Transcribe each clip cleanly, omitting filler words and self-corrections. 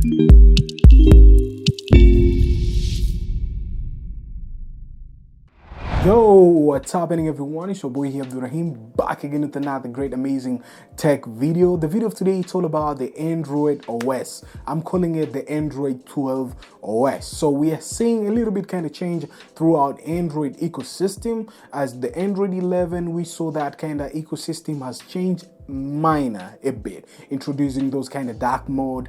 Yo, what's happening everyone? It's your boy here, Abdurrahim, back again with another great amazing tech video. The video of today is all about the Android OS. I'm calling it the Android 12 OS. So we are seeing a little bit kind of change throughout Android ecosystem. As the Android 11, we saw that kind of ecosystem has changed minor a bit, introducing those kind of dark mode,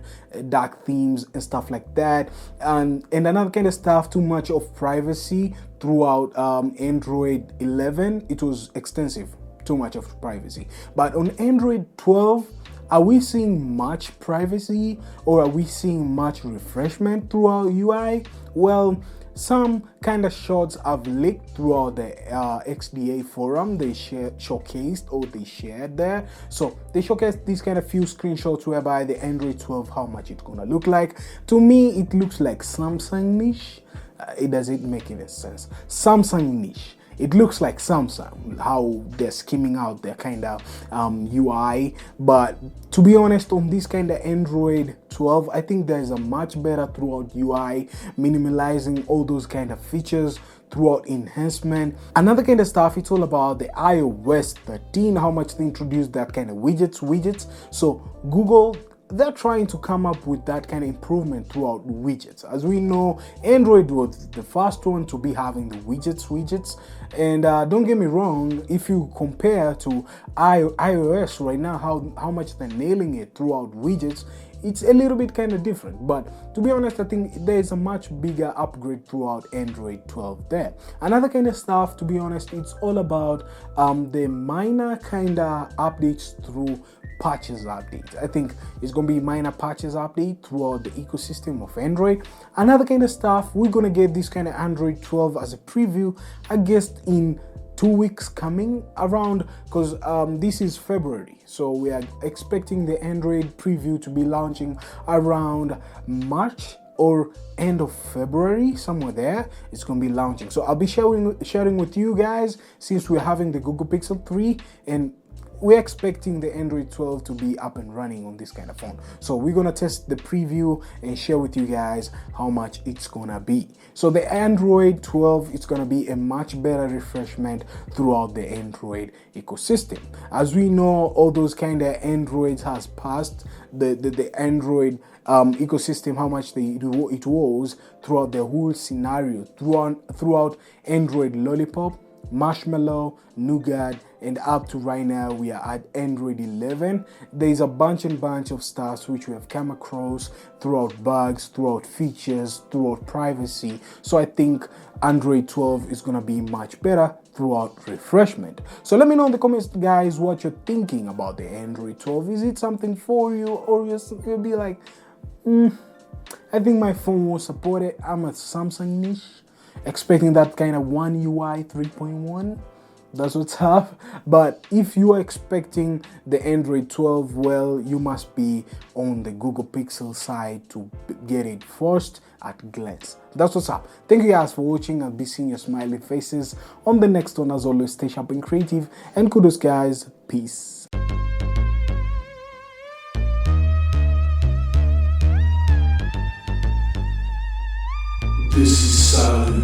dark themes and stuff like that, and another kind of stuff. Too much of privacy throughout Android 11. It was extensive, too much of privacy. But on Android 12, are we seeing much privacy, or are we seeing much refreshment throughout UI? Well, some kind of shots have leaked throughout the XDA forum. They showcased, or they shared there. So they showcased these kind of few screenshots whereby the Android 12, how much it's gonna look like. To me, it looks like Samsung niche. It doesn't make any sense. Samsung niche. It looks like Samsung, how they're skimming out their kind of UI. But to be honest, on this kind of Android 12, I think there's a much better throughout UI, minimalizing all those kind of features throughout enhancement. Another kind of stuff, it's all about the iOS 13, how much they introduced that kind of widgets. So Google, they're trying to come up with that kind of improvement throughout widgets. As we know, Android was the first one to be having the widgets. And don't get me wrong, if you compare to iOS right now, how much they're nailing it throughout widgets, it's a little bit kind of different. But to be honest, I think there's a much bigger upgrade throughout Android 12 there. Another kind of stuff, to be honest, it's all about the minor kind of updates through patches update. I think it's gonna be minor patches update throughout the ecosystem of Android. Another kind of stuff, we're gonna get this kind of Android 12 as a preview, I guess in 2 weeks coming around, because this is February, so we are expecting the Android preview to be launching around March or end of February, somewhere there. It's gonna be launching. So I'll be sharing with you guys, since we're having the Google Pixel 3, and we're expecting the Android 12 to be up and running on this kind of phone. So we're gonna test the preview and share with you guys how much it's gonna be. So the Android 12, it's gonna be a much better refreshment throughout the Android ecosystem. As we know, all those kind of Androids has passed the Android ecosystem, how much it was throughout the whole scenario, throughout Android Lollipop, Marshmallow, Nougat, and up to right now we are at Android 11. There's a bunch of stuff which we have come across throughout bugs, throughout features, throughout privacy. So I think Android 12 is gonna be much better throughout refreshment. So let me know in the comments, guys, what you're thinking about the Android 12. Is it something for you, or you'll be like, I think my phone will support it. I'm a Samsung niche, expecting that kind of One UI 3.1. That's what's up. But if you are expecting the Android 12, well, you must be on the Google Pixel side to get it first at glance. That's what's up. Thank you guys for watching. I'll be seeing your smiley faces on the next one. As always, stay sharp and creative, and kudos, guys. Peace. This is silent.